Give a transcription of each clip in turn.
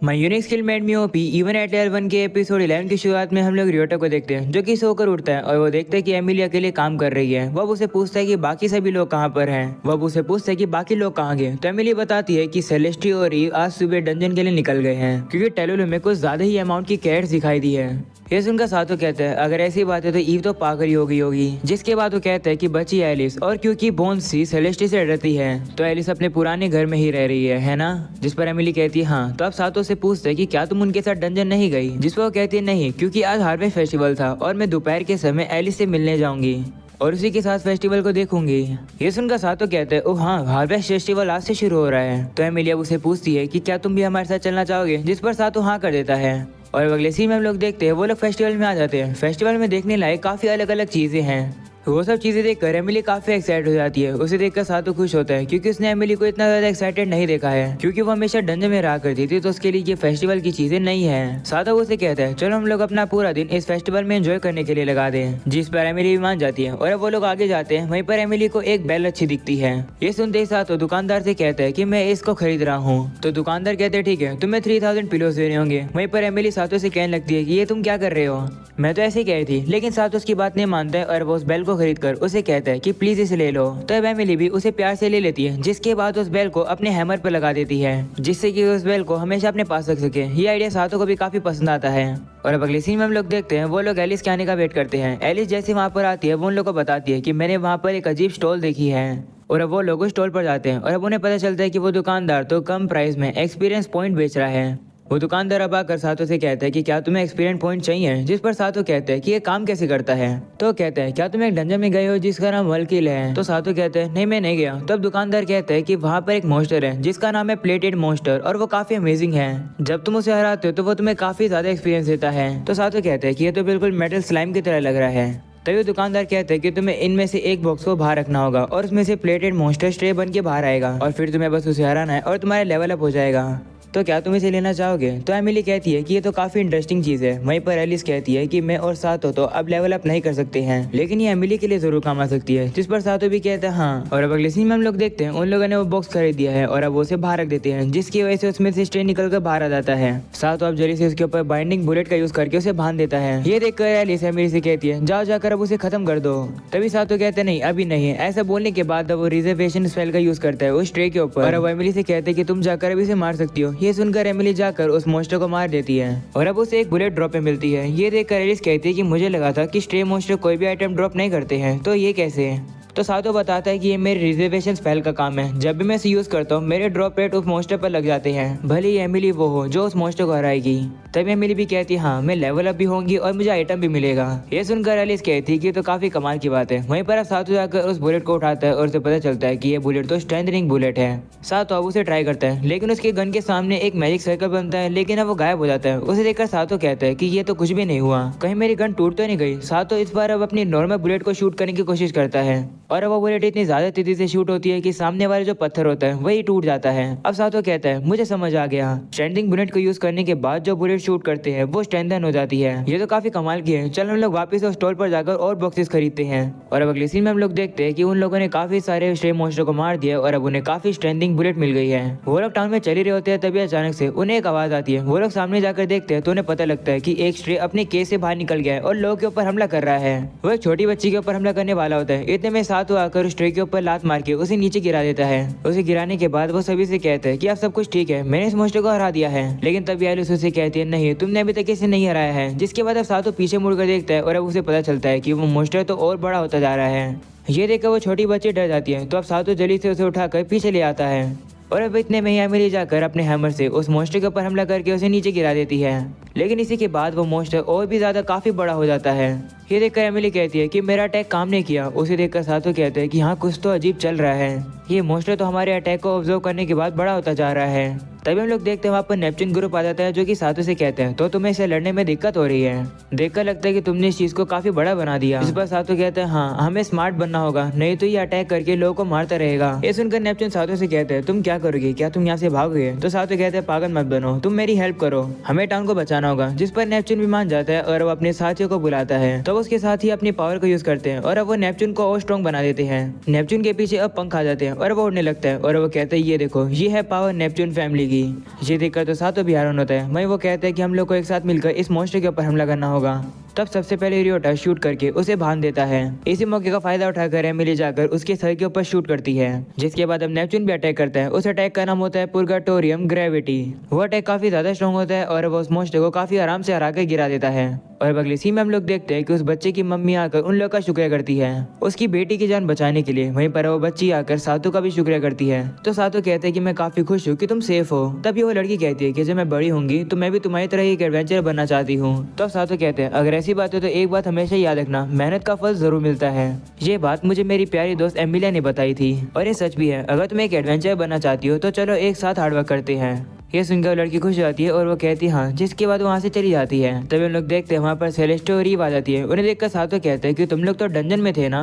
My unique skill made me OP even at level 1 के episode 11 की शुरुआत में हम लोग रियोटा को देखते हैं जो कि सोकर उठता है और वो देखता है कि एमिली अकेले काम कर रही है। वो उसे पूछता है कि बाकी सभी लोग कहाँ पर हैं। वो उसे पूछता है कि बाकी लोग कहाँ गए, तो एमिली बताती है कि सेलेस्टी और ईव आज सुबह डंजन के लिए निकल गए हैं क्योंकि टेलोलो में कुछ ज्यादा ही अमाउंट की कैट्स दिखाई दी है। ये सुनकर सातो कहता है अगर ऐसी बात है तो ईव तो पागल ही हो गई होगी। जिसके बाद वो कहता है कि बची एलिस, और क्योंकि बोन्स सी सेलेस्टी से डरती है तो एलिस अपने पुराने घर में ही रह रही है ना। जिस पर एमिली कहती है हाँ। तो अब सातो से पूछते है कि क्या तुम उनके साथ डंजन नहीं गई, जिस पर वो कहती है नहीं क्योंकि आज हार्वेस्ट फेस्टिवल था और मैं दोपहर के समय एलिस से मिलने जाऊंगी और उसी के साथ फेस्टिवल को देखूंगी। ये सुनकर सातो कहते हैं ओ हाँ, हार्वेस्ट फेस्टिवल आज से शुरू हो रहा है। तो एमिलिया उसे पूछती है कि क्या तुम भी हमारे साथ चलना चाहोगे, जिस पर सातो हाँ कर देता है। और अगले सीन में हम लोग देखते हैं वो लोग फेस्टिवल में आ जाते हैं। फेस्टिवल में देखने लायक काफी अलग अलग चीजें हैं। वो सब चीजें देखकर एमिली काफी एक्साइटेड हो जाती है। उसे देखकर सातो खुश होता है क्योंकि उसने एमिली को इतना ज्यादा एक्साइटेड नहीं देखा है क्योंकि वो हमेशा डंजन में रहा करती थी, तो उसके लिए ये फेस्टिवल की चीजें नहीं है। सातो उसे कहता है चलो हम लोग अपना पूरा दिन इस फेस्टिवल में एंजॉय करने के लिए लगा दें, जिस पर एमिली भी मान जाती है। और अब वो लोग आगे जाते हैं। वहीं पर एमिली को एक बेल अच्छी दिखती है। ये सुनते ही सातो दुकानदार से कहता है कि मैं इसको खरीद रहा हूँ। तो दुकानदार कहते हैं ठीक है, तुम्हें 3000 पिलोज देने होंगे। वहीं पर एमिली सातो से कहने लगती है कि ये तुम क्या कर रहे हो, मैं तो ऐसे ही कही थी। लेकिन सातो उसकी बात नहीं मानता है और वो उस बेल को खरीद कर उसे कहता है कि प्लीज इसे ले लो। तो अब एमिली भी उसे प्यार से ले लेती है, जिसके बाद उस बेल को अपने हैमर पर लगा देती है जिससे कि उस बेल को हमेशा अपने पास रख सके। ये आइडिया सातो को भी काफी पसंद आता है। और अब अगले सीन में हम लोग देखते हैं वो लोग एलिस के आने का वेट करते हैं। एलिस जैसे वहाँ पर आती है वो उन लोग को बताती है कि मैंने वहाँ पर एक अजीब स्टॉल देखी है। और अब वो लोग उस स्टॉल पर जाते हैं और अब उन्हें पता चलता है कि वो दुकानदार तो कम प्राइस में एक्सपीरियंस पॉइंट बेच रहा है। वो दुकानदार अब आकर सातो से कहता है कि क्या तुम्हें एक्सपीरियंस पॉइंट चाहिए, जिस पर सातो कहता है कि ये काम कैसे करता है। तो कहता है क्या तुम एक डंजन में गए हो जिसका नाम वल्किल है। तो सातो कहता है नहीं मैं नहीं गया। तो अब दुकानदार कहता है कि वहाँ पर एक मॉन्स्टर है जिसका नाम है प्लेटेड मॉन्स्टर और वो काफी अमेजिंग है। जब तुम उसे हराते हो तो वो तुम्हें काफी ज्यादा एक्सपीरियंस देता है। तो सातो कहता है कि ये तो बिल्कुल मेटल स्लाइम की तरह लग रहा है। तभी दुकानदार कहते हैं कि तुम्हें इनमें से एक बॉक्स को बाहर रखना होगा और उसमें से प्लेटेड मॉन्स्टर स्ट्रे बन के बाहर आएगा और फिर तुम्हें बस उसे हराना है और तुम्हारा लेवल अप हो जाएगा। तो क्या तुम इसे लेना चाहोगे। तो एमिली कहती है कि ये तो काफी इंटरेस्टिंग चीज है। वहीं पर एलिस कहती है कि मैं और सातो तो अब लेवल अप नहीं कर सकते हैं, लेकिन ये एमिली के लिए जरूर काम आ सकती है, जिस पर सातो भी कहता है हाँ। और अब अगले सीन में हम लोग देखते हैं उन लोगों ने वो बॉक्स खरीद दिया है और अब वो उसे बाहर रख देते हैं, जिसकी वजह से उसमें से स्ट्रे निकल कर बाहर आ जाता है। सातो अब जल्दी से उसके ऊपर बाइंडिंग बुलेट का यूज करके उसे बांध देता है। ये देखकर एलिस एमिली से कहती है जाओ जाकर अब उसे खत्म कर दो। तभी सातो कहते नहीं अभी नहीं। ऐसा बोलने के बाद वो रिजर्वेशन स्पेल का यूज करता है उस ट्रे के ऊपर और अब एमिली से कहते हैं कि तुम जाकर अभी उसे मार सकती हो। ये सुनकर एमिली जाकर उस मॉन्स्टर को मार देती है और अब उसे एक बुलेट ड्रॉप में मिलती है। ये देखकर एलिस कहती है कि मुझे लगा था कि स्ट्रे मॉन्स्टर कोई भी आइटम ड्रॉप नहीं करते हैं, तो ये कैसे। तो सातो बताता है कि ये मेरे रिजर्वेशन स्पेल का काम है। जब भी मैं इसे यूज करता हूँ मेरे ड्रॉप रेट उस मॉन्स्टर पर लग जाते हैं, भले ही एमिली वो हो जो उस मॉन्स्टर को हराएगी। तभी एमिली भी कहती है हाँ मैं लेवल अप भी होंगी और मुझे आइटम भी मिलेगा। ये सुनकर एलिस कहती है कि तो काफी कमाल की बात है। वहीं पर अब सातो जाकर उस बुलेट को उठाता है और उसे पता चलता है कि ये बुलेट तो स्ट्रेंथनिंग बुलेट है। सातो अब उसे ट्राई करता है लेकिन उसके गन के सामने एक मैजिक सर्कल बनता है, लेकिन अब वो गायब हो जाता है। उसे देखकर सातो कहता है कि ये तो कुछ भी नहीं हुआ, कहीं मेरी गन टूट तो नहीं गई। सातो इस बार अब अपनी नॉर्मल बुलेट को शूट करने की कोशिश करता है और अब वो बुलेट इतनी ज्यादा तेजी से शूट होती है कि सामने वाले जो पत्थर होता है वही टूट जाता है। अब सातो कहता है मुझे समझ आ गया, स्ट्रेंथिंग बुलेट को यूज करने के बाद जो बुलेट शूट करते हैं वो स्ट्रेंथन हो जाती है। ये तो काफी कमाल की है। चल हम लोग वापस उस स्टोर पर जाकर और बॉक्सेस खरीदते हैं। और अब अगले सीन में हम लोग देखते हैं कि उन लोगों ने काफी सारे स्ट्रे मॉन्स्टर को मार दिया और अब उन्हें काफी स्ट्रेंथिंग बुलेट मिल गई है। वो लोग टाउन में चले रहे होते हैं, तभी अचानक से उन्हें एक आवाज आती है। वो लोग सामने जाकर देखते हैं तो उन्हें पता लगता है कि एक स्ट्रे अपने केस से बाहर निकल गया है और लोगों के ऊपर हमला कर रहा है। वो एक छोटी बच्ची के ऊपर हमला करने वाला होता है। इतने में सातो आकर स्ट्रे के ऊपर लात मार के उसे नीचे गिरा देता है। उसे गिराने के बाद वो सभी से कहता है कि अब सब कुछ ठीक है, मैंने इस मॉन्स्टर को हरा दिया है। लेकिन तभी एलिस उसे कहती है नहीं तुमने अभी तक इसे नहीं हराया है। जिसके बाद अब सातो पीछे मुड़कर देखता है और अब उसे पता चलता है कि वो मॉन्स्टर तो और बड़ा होता जा रहा है। ये देखकर वो छोटी बच्ची डर जाती है। तो अब सातो जल्दी से उसे उठाकर पीछे ले आता है और अब इतने में ही एमिली जाकर अपने हैमर से उस मॉन्स्टर के ऊपर हमला करके उसे नीचे गिरा देती है। लेकिन इसी के बाद वो मॉन्स्टर और भी ज्यादा काफी बड़ा हो जाता है। ये देखकर एमिली कहती है कि मेरा अटैक काम नहीं किया। उसे देखकर सातो कहता है कि हाँ कुछ तो अजीब चल रहा है, ये मॉन्स्टर तो हमारे अटैक को ऑब्जर्व करने के बाद बड़ा होता जा रहा है। तभी हम लोग देखते हैं वहाँ पर नेपच्यून ग्रुप आ जाता है जो कि सातो से कहते हैं तो तुम्हें इसे लड़ने में दिक्कत हो रही है, देखकर लगता है कि तुमने इस चीज को काफी बड़ा बना दिया। इस पर सातो कहते हैं हाँ हमें स्मार्ट बनना होगा, नहीं तो ये अटैक करके लोगों को मारता रहेगा। ये सुनकर नेपच्यून सातो से कहते हैं तुम क्या करोगे, क्या तुम यहाँ से भागोगे। तो सातो कहते हैं पागल मत बनो, तुम मेरी हेल्प करो, हमें टाउन को बचाना होगा। जिस पर नेपच्यून भी मान जाता है और वो अपने साथियों को बुलाता है। तो उसके साथ ही अपनी पावर को यूज करते हैं और अब वो नेपच्यून को और स्ट्रॉन्ग बना देते हैं। नेपच्यून के पीछे अब पंख आ जाते हैं और वो उड़ने लगता है और वो कहता है ये देखो ये है पावर नेपच्यून फैमिली की। ये देखकर तो सातों भी हैरान होता है। वहीं वो कहता है कि हम लोग को एक साथ मिलकर इस मॉन्स्टर के ऊपर हमला करना होगा। तब सबसे पहले रियोटा शूट करके उसे बांध देता है। इसी मौके का फायदा उठाकर एमिली जाकर उसके सर के ऊपर शूट करती है, जिसके बाद अब नेपच्यून भी अटैक करता है। उस अटैक का नाम होता है पुर्गाटोरियम ग्रेविटी। वो अटैक काफी ज्यादा स्ट्रॉन्ग होता है और वो उस मॉन्स्टर को काफी आराम से हरा कर गिरा देता है। और अगली सीन में हम लोग देखते हैं कि उस बच्चे की मम्मी आकर उन लोग का शुक्रिया करती है उसकी बेटी की जान बचाने के लिए। वहीं पर वो बच्ची आकर सातों का भी शुक्रिया करती है। तो सातों कहते हैं कि मैं काफी खुश हूँ कि तुम सेफ हो। तभी वो लड़की कहती है कि जब मैं बड़ी होंगी तो मैं भी तुम्हारी तरह एक एडवेंचर बनना चाहती हूँ। तो सातों कहते हैं अगर ऐसी बात है तो एक बात हमेशा याद रखना, मेहनत का फल जरूर मिलता है। ये बात मुझे मेरी प्यारी दोस्त एमिलिया ने बताई थी और ये सच भी है। अगर तुम एक एडवेंचर बनना चाहती हो तो चलो एक साथ हार्डवर्क करते हैं। ये सुनकर लड़की खुश हो जाती है और वो कहती है हाँ, जिसके बाद वहाँ से चली जाती है। तभी हम लोग देखते हैं वहाँ पर सेलेस्टो और ईव आ जाती है। उन्हें देखकर सातों कहते हैं कि तुम लोग तो डंजन में थे ना।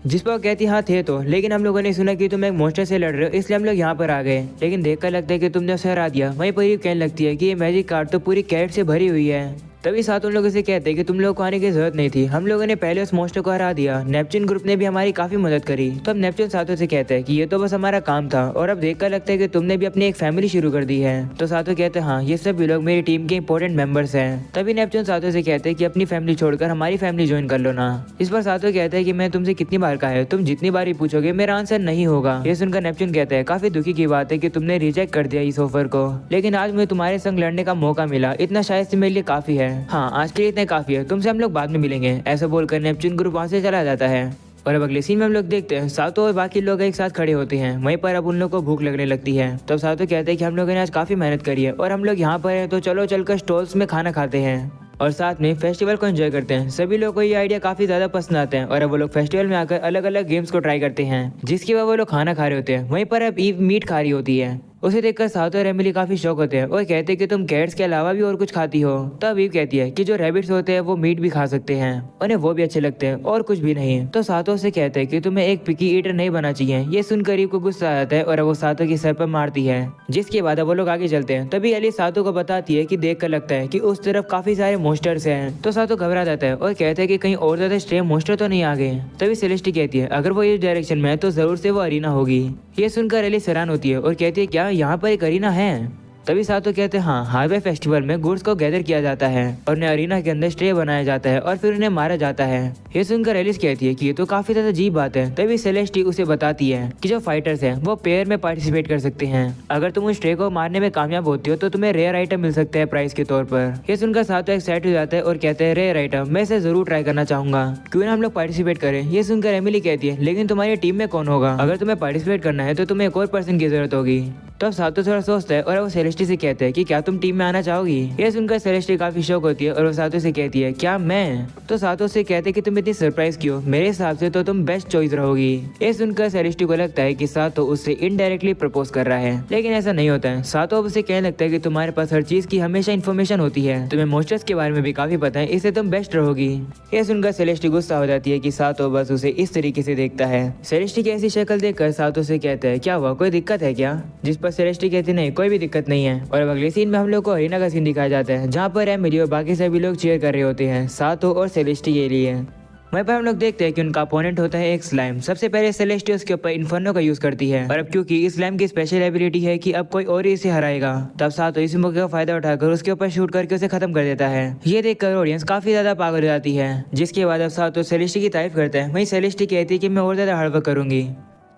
जिस पर वो कहती हाँ थे तो, लेकिन हम लोगों ने सुना कि तुम एक मॉन्स्टर से लड़ रहे हो इसलिए हम लोग यहाँ पर आ गए। लेकिन देखकर लगता है कि तुमने उसे हरा दिया। वहीं पर ईव कहने लगती है कि ये मैजिक कार्ड तो पूरी कैरेट से भरी हुई है। तभी साथ उन लोगों से कहते हैं कि तुम लोग को आने की जरूरत नहीं थी, हम लोगों ने पहले उस मॉन्स्टर को हरा दिया। नेपच्यून ग्रुप ने भी हमारी काफी मदद करी। तो अब नेपच्यून सातों से कहते हैं कि ये तो बस हमारा काम था और अब देखकर लगता है कि तुमने भी अपनी एक फैमिली शुरू कर दी है। तो सातों कहते हैं हाँ, ये सब भी लोग मेरी टीम के इंपॉर्टेंट मेंबर्स हैं। तभी नेपच्यून सातों से कहते हैं कि अपनी फैमिली छोड़कर हमारी फैमिली ज्वाइन कर लो ना। इस पर सातों कहते हैं कि मैं तुमसे कितनी बार कहा है, तुम जितनी बार ही पूछोगे मेरा आंसर नहीं होगा। ये सुनकर नेपच्यून कहते हैं काफी दुखी की बात है कि तुमने रिजेक्ट कर दिया इस ऑफर को, लेकिन आज मुझे तुम्हारे संग लड़ने का मौका मिला, इतना शायद से मेरे लिए काफी है। हाँ, आज के इतने काफी है, तुमसे हम लोग बाद में मिलेंगे। ऐसा बोलकर नेपच्यून ग्रुप वहां से चला जाता है। और अब अगले सीन में हम लोग देखते हैं सातों और बाकी लोग एक साथ खड़े होते हैं। वहीं पर अब उन लोग को भूख लगने लगती है। तब सातों कहते हैं कि हम लोगों ने आज काफी मेहनत करी है और हम लोग यहाँ पर हैं, तो चलो चलकर स्टॉल्स में खाना खाते हैं और साथ में फेस्टिवल को एंजॉय करते हैं। सभी लोगों को ये आइडिया काफी ज्यादा पसंद आता है और अब वो लोग फेस्टिवल में आकर अलग अलग गेम्स को ट्राई करते हैं, जिसके बाद वो लोग खाना खा रहे होते हैं। वहीं पर अब ईव मीट खा रही होती है। उसे देखकर सातों और एमिली काफी शौक होते हैं और कहते हैं कि तुम कैट्स के अलावा भी और कुछ खाती हो। तब ईव कहती है कि जो रैबिट्स होते हैं वो मीट भी खा सकते हैं, उन्हें वो भी अच्छे लगते हैं और कुछ भी नहीं। तो सातों से कहते हैं कि तुम्हें एक पिकी ईटर नहीं बना चाहिए। ये सुनकर ईव को गुस्सा आ जाता है और वो सातों के सर पर मारती है, जिसके बाद वो लोग आगे चलते हैं। तभी एली सातों को बताती है कि देखकर लगता है कि उस तरफ काफी सारे मॉन्स्टर्स हैं। तो सातों घबरा जाता है और कहते हैं कि कहीं और ज्यादा स्ट्रे मॉन्स्टर तो नहीं आ गए। तभी सेलेस्टी कहती है अगर वो इस डायरेक्शन में है तो जरूर से वो अरीना होगी। ये सुनकर एली हैरान होती है और कहती है क्या यहाँ पर एक अरीना है? तभी सातों कहते हैं हाँ, हार्वे फेस्टिवल में गुड्स को गैदर किया जाता है और उन्हें अरीना के अंदर स्टे बनाया जाता है और फिर उन्हें मारा जाता है। ये सुनकर एलिस कहती है कि ये तो काफी ज्यादा अजीब बात है। तभी सेलेस्टी उसे बताती है कि जो फाइटर्स हैं वो पेयर में पार्टिसिपेट कर सकते हैं। अगर तुम उस स्टे को मारने में कामयाब होती हो तो तुम्हें रेयर आइटम मिल सकता है प्राइस के तौर पर। ये सुनकर सातों एक्साइट हो जाता है और कहते हैं रेयर आइटम, मैं इसे जरूर ट्राई करना चाहूंगा, क्यों ना हम लोग पार्टिसिपेट करें। ये सुनकर एमिली कहती है लेकिन तुम्हारी टीम में कौन होगा? अगर तुम्हें पार्टिसिपेट करना है तो तुम्हें एक और पर्सन की जरूरत होगी। तो अब सातों थोड़ा सोचता है और वो सेलेस्टी से कहते हैं कि क्या तुम टीम में आना चाहोगी? ये सुनकर सेलेस्टी काफी शौक होती है और वो सातों से कहती है क्या मैं? तो सातों से कहते हैं कि तुम इतनी सरप्राइज क्यों? मेरे हिसाब से तो तुम बेस्ट चॉइस रहोगी। ये सुनकर सेलेस्टी को लगता है कि सातों उससे इनडायरेक्टली प्रपोज कर रहा है, लेकिन ऐसा नहीं होता है। सातों अब उसे कहने लगता है कि तुम्हारे पास हर चीज की हमेशा इन्फॉर्मेशन होती है, तुम्हें मॉन्स्टर्स के बारे में भी काफी पता है, इससे तुम बेस्ट रहोगी। ये सुनकर सेलेस्टी गुस्सा हो जाती है कि सातों बस उसे इस तरीके से देखता है। सेलेस्टी की ऐसी शक्ल देखकर सातों से कहता है क्या हुआ, कोई दिक्कत है क्या? जिस पर सेलेस्टी कहती नहीं, कोई भी दिक्कत नहीं है। और अब अगले सीन में हम लोग को अरीना का सीन दिखाया जाता है, जहाँ पर एमिली और बाकी सभी लोग चीयर कर रहे होते हैं सातों और सेलेस्टी के लिए। वहीं पर हम लोग देखते हैं कि उनका अपोनेंट होता है एक स्लाइम। सबसे पहले सेलेस्टी उसके ऊपर इन्फर्नो का यूज करती है और अब क्योंकि इस स्लाइम की स्पेशल एबिलिटी है कि अब कोई और ही इसे हराएगा, तब सातों इस मौके का फायदा उठाकर उसके ऊपर शूट करके उसे खत्म कर देता है। ये देखकर ऑडियंस काफी ज्यादा पागल हो जाती है, जिसके बाद अब सातों सेलेस्टी की तारीफ करता है। वहीं सेलेस्टी कहती है कि मैं और ज्यादा हार्डवर्क करूंगी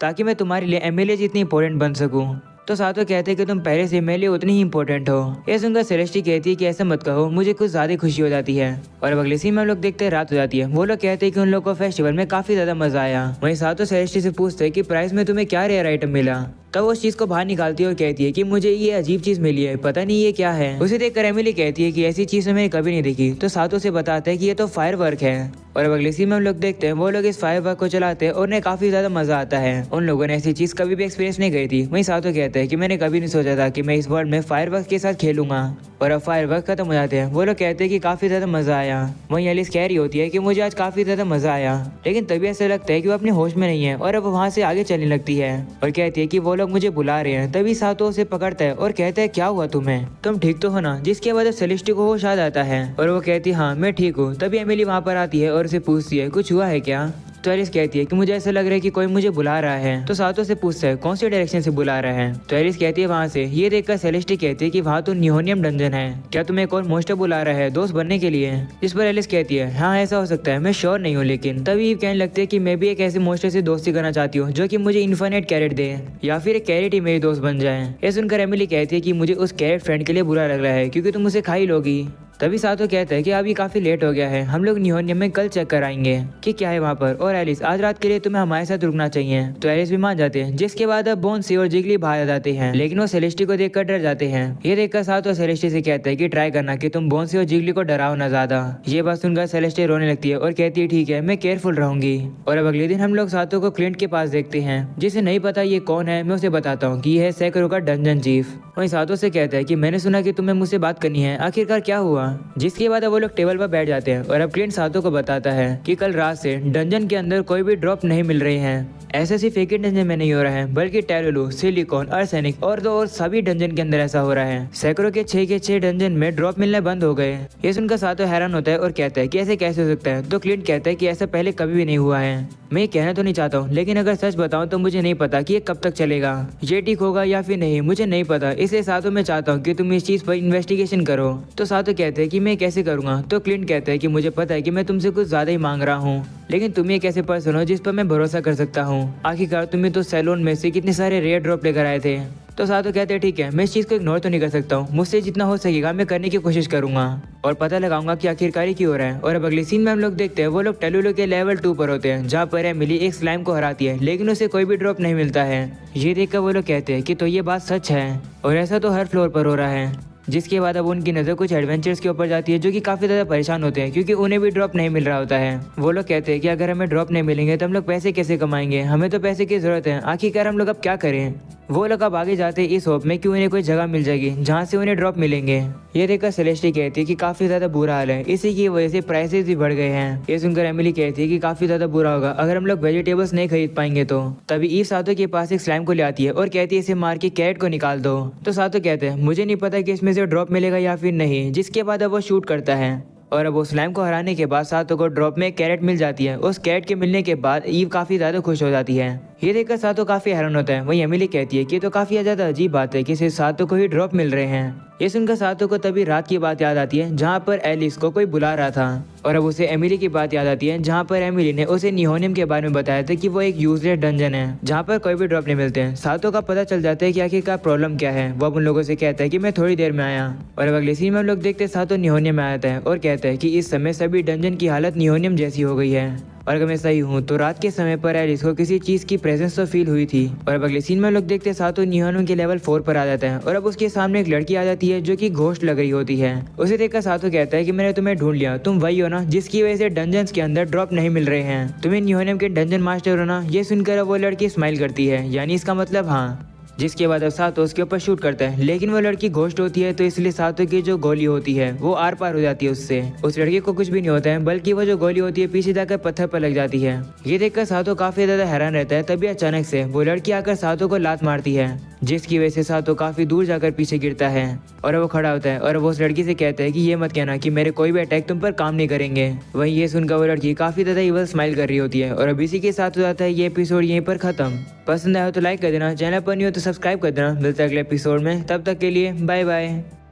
ताकि मैं तुम्हारे लिए एमएलए जितनी इंपॉर्टेंट बन सकूं। तो सातों कहते हैं कि तुम पहले से मेरे लिए उतनी ही इंपॉर्टेंट हो। ये सुनकर सेलेस्टी कहती है कि ऐसा मत कहो, मुझे कुछ ज्यादा खुशी हो जाती है। और अब अगले सीन में हम लोग देखते हैं रात हो जाती है। वो लोग कहते हैं कि उन लोगों को फेस्टिवल में काफी ज्यादा मजा आया। वहीं सातों सेलेस्टी से पूछते हैं कि प्राइस में तुम्हें क्या रेयर आइटम मिला। तब वो उस चीज को बाहर निकालती है और कहती है कि मुझे ये अजीब चीज मिली है, पता नहीं ये क्या है। उसे देखकर एमिली कहती है कि ऐसी चीज मैंने कभी नहीं देखी। तो सातों से बताते हैं कि ये तो फायर वर्क है। और अब अगले सीन में हम लोग देखते हैं वो लोग इस फायर वर्क को चलाते हैं और उन्हें काफी ज्यादा मजा आता है। उन लोगों ने ऐसी चीज कभी भी एक्सपीरियंस नहीं करी थी। वहीं सातों कहते हैं कि मैंने कभी नहीं सोचा था कि मैं इस वर्ल्ड में फायर वर्क के साथ खेलूंगा। और अब फायर वर्क खत्म हो जाते हैं। वो लोग कहते हैं कि काफी ज्यादा मजा आया। वहीं एलिस कह रही होती है कि मुझे आज काफी ज्यादा मजा आया, लेकिन तभी ऐसा लगता है कि वो अपने होश में नहीं है और अब वहाँ से आगे चलने लगती है और कहती है कि वो लोग मुझे बुला रहे हैं। तभी सातों उसे पकड़ता है और कहता है क्या हुआ तुम्हें, तुम ठीक तो हो ना? जिसके बाद सेलेस्टी को होश आ जाता है और वो कहती है हाँ मैं ठीक हूँ। तभी एमिली वहाँ पर आती है और उसे पूछती है कुछ हुआ है क्या? तो एलिस कहती है कि मुझे ऐसा लग रहा है कि कोई मुझे बुला रहा है। तो सातो से पूछता है कौन सी डायरेक्शन से बुला रहा है। तो एलिस कहती है वहाँ से। ये देखकर सेलेस्टी कहती है कि वहाँ तो नियोनियम डंजन है, क्या तुम्हें एक और मोस्टर बुला रहा है दोस्त बनने के लिए। इस पर एलिस कहती है हाँ ऐसा हो सकता है, मैं श्योर नहीं हूँ, लेकिन तभी ईव कहने लगते है कि मैं भी एक ऐसे मोस्टर से दोस्ती करना चाहती हूँ जो कि मुझे इन्फिनिट कैरेट दे, या फिर एक कैरेट ही मेरी दोस्त बन जाए। ये सुनकर एमिली कहती है कि मुझे उस कैरेट फ्रेंड के लिए बुरा लग रहा है क्योंकि तुम उसे खा ही लोगी। तभी सातो कहता है कि अभी काफी लेट हो गया है, हम लोग नियोनियम में कल चेक कराएंगे कि क्या है वहाँ पर, और एलिस आज रात के लिए तुम्हें हमारे साथ रुकना चाहिए। तो एलिस भी मान जाते हैं, जिसके बाद अब बोन्सी और जिगली बाहर आ जाते हैं, लेकिन वो सेलेस्टी को देखकर डर जाते हैं। ये देखकर सातो सेलेस्टी से कहता है कि ट्राई करना कि तुम बोन्सी और जिगली को डराओ ना ज्यादा। ये बात सुनकर सेलेस्टी रोने लगती है और कहती है ठीक है मैं केयरफुल रहूंगी। और अब अगले दिन हम लोग सातो को क्लिंट के पास देखते हैं, जिसे नहीं पता ये कौन है। मैं उसे बताता हूँ कि यह है सेकरो का डंजन चीफ। वहीं सातो से कहता है कि मैंने सुना कि तुम्हें मुझसे बात करनी है, आखिरकार क्या हुआ। जिसके बाद वो लोग टेबल पर बैठ जाते हैं और अब क्लिंट सातो को बताता है कि कल रात से डंजन के अंदर कोई भी ड्रॉप नहीं मिल रहे हैं। ऐसा सिर्फ एक ही डंजन में नहीं हो रहा है, बल्कि टेलोलू, सिलिकॉन, आर्सेनिक और दो और सभी डंजन के अंदर ऐसा हो रहा है। सैकड़ों के 6 डंजन में ड्रॉप मिलने बंद हो गए। ये सुनकर सातो हैरान होता है और कहता है कि ऐसे कैसे हो सकता है। तो क्लिंट कहता है कि ऐसा पहले कभी भी नहीं हुआ है। मैं ये कहना तो नहीं चाहता हूँ, लेकिन अगर सच बताऊं तो मुझे नहीं पता कि ये कब तक चलेगा, ये ठीक होगा या फिर नहीं, मुझे नहीं पता। इसलिए सातो मैं चाहता हूँ कि तुम इस चीज पर इन्वेस्टिगेशन करो। तो सातो कहते हैं कि मैं कैसे करूंगा। तो क्लिंट कहता है कि मुझे पता है कि मैं तुमसे कुछ ज्यादा ही मांग रहा हूँ, लेकिन तुम एक ऐसे पर्सन हो जिस पर मैं भरोसा कर सकता हूँ। आखिरकार तुम्हें तो सैलून में से कितने सारे रेयर ड्रॉप लेकर आए थे। तो सातो कहते हैं ठीक है, मैं इस चीज को इग्नोर तो नहीं कर सकता हूँ, मुझसे जितना हो सकेगा मैं करने की कोशिश करूंगा और पता लगाऊंगा कि आखिरकार क्यों हो रहा है। और अब अगले सीन में हम लोग देखते हैं वो लोग टेलुलू के लेवल 2 पर होते हैं, जहाँ पर एमिली एक स्लाइम को हराती है, लेकिन उसे कोई भी ड्रॉप नहीं मिलता है। ये देखकर वो लोग कहते हैं कि तो ये बात सच है, और ऐसा तो हर फ्लोर पर हो रहा है। जिसके बाद अब उनकी नज़र कुछ एडवेंचर्स के ऊपर जाती है जो कि काफ़ी ज़्यादा परेशान होते हैं क्योंकि उन्हें भी ड्रॉप नहीं मिल रहा होता है। वो लोग कहते हैं कि अगर हमें ड्रॉप नहीं मिलेंगे तो हम लोग पैसे कैसे कमाएंगे, हमें तो पैसे की ज़रूरत है, आखिरकार हम लोग अब क्या करें। वो लोग अब आगे जाते हैं इस होप में कि उन्हें कोई जगह मिल जाएगी जहाँ से उन्हें ड्रॉप मिलेंगे। ये देखकर सेलेस्टी कहती है कि काफ़ी ज़्यादा बुरा हाल है, इसी की वजह से प्राइसेस भी बढ़ गए हैं। ये सुनकर एमिली कहती है कि काफ़ी ज़्यादा बुरा होगा अगर हम लोग वेजिटेबल्स नहीं खरीद पाएंगे तो। तभी ईव सातो के पास एक स्लाइम को ले आती है और कहती है इसे मार के कैरेट को निकाल दो। तो सातो कहते हैं मुझे नहीं पता कि इसमें से ड्रॉप मिलेगा या फिर नहीं। जिसके बाद अब वो शूट करता है और अब वो स्लाइम को हराने के बाद सातो को ड्रॉप में एक कैरेट मिल जाती है। उस कैरेट के मिलने के बाद ईव काफ़ी ज़्यादा खुश हो जाती है। ये देखकर सातो काफ़ी हैरान होता है। वहीं एमिली कहती है कि तो काफ़ी ज़्यादा अजीब बात है कि सिर्फ सातो को ही ड्रॉप मिल रहे हैं। ये सुनकर सातो को तभी रात की बात याद आती है जहाँ पर एलिस को कोई बुला रहा था, और अब उसे एमिली की बात याद आती है जहाँ पर एमिली ने उसे नियोनियम के बारे में बताया था कि वो एक यूजलेस डंजन है जहाँ पर कोई भी ड्रॉप नहीं मिलते हैं। सातो का पता चल जाता है कि आखिरकार प्रॉब्लम क्या है। वो अब उन लोगों से कहता है कि मैं थोड़ी देर में आया, और अब अगले सीन में हम लोग देखते हैं सातो नियोनियम में आता है और कहता है कि इस समय सभी डंजन की हालत नियोनियम जैसी हो गई है। और अगर मैं सही हूँ तो रात के समय पर एलिस को किसी चीज़ की प्रेजेंस तो फील हुई थी। और अब अगले सीन में लोग देखते हैं सातो नियोनियम के लेवल 4 पर आ जाता है और अब उसके सामने एक लड़की आ जाती है जो कि घोस्ट लग रही होती है। उसे देखकर सातो कहता है कि मैंने तुम्हें ढूंढ लिया, तुम वही हो ना जिसकी वजह से डंजन्स के अंदर ड्रॉप नहीं मिल रहे हैं, तुम्हें नियोनियम के डंजन मास्टर हो ना। ये सुनकर वो लड़की स्माइल करती है, यानी इसका मतलब हाँ। जिसके बाद अब सातो उसके ऊपर शूट करता है, लेकिन वो लड़की घोस्ट होती है तो इसलिए सातो की जो गोली होती है वो आर पार हो जाती है उससे। उस लड़की को कुछ भी नहीं होता है, बल्कि वो जो गोली होती है पीछे जाकर पत्थर पर लग जाती है। ये देखकर सातो काफी ज्यादा हैरान रहता है। तभी अचानक से वो लड़की आकर सातो को लात मारती है, जिसकी वजह से सातो काफी दूर जाकर पीछे गिरता है और वो खड़ा होता है और वो उस लड़की से कहता है कि ये मत कहना कि मेरे कोई भी अटैक तुम पर काम नहीं करेंगे। वहीं ये सुनकर वो लड़की काफी ज्यादा इवल स्माइल कर रही होती है। और अब इसी के साथ हो जाता है ये एपिसोड यहीं पर खत्म। पसंद आया हो तो लाइक कर देना, चैनल पर नहीं हो तो सब्सक्राइब कर देना। मिलते हैं अगले एपिसोड में, तब तक के लिए बाय बाय।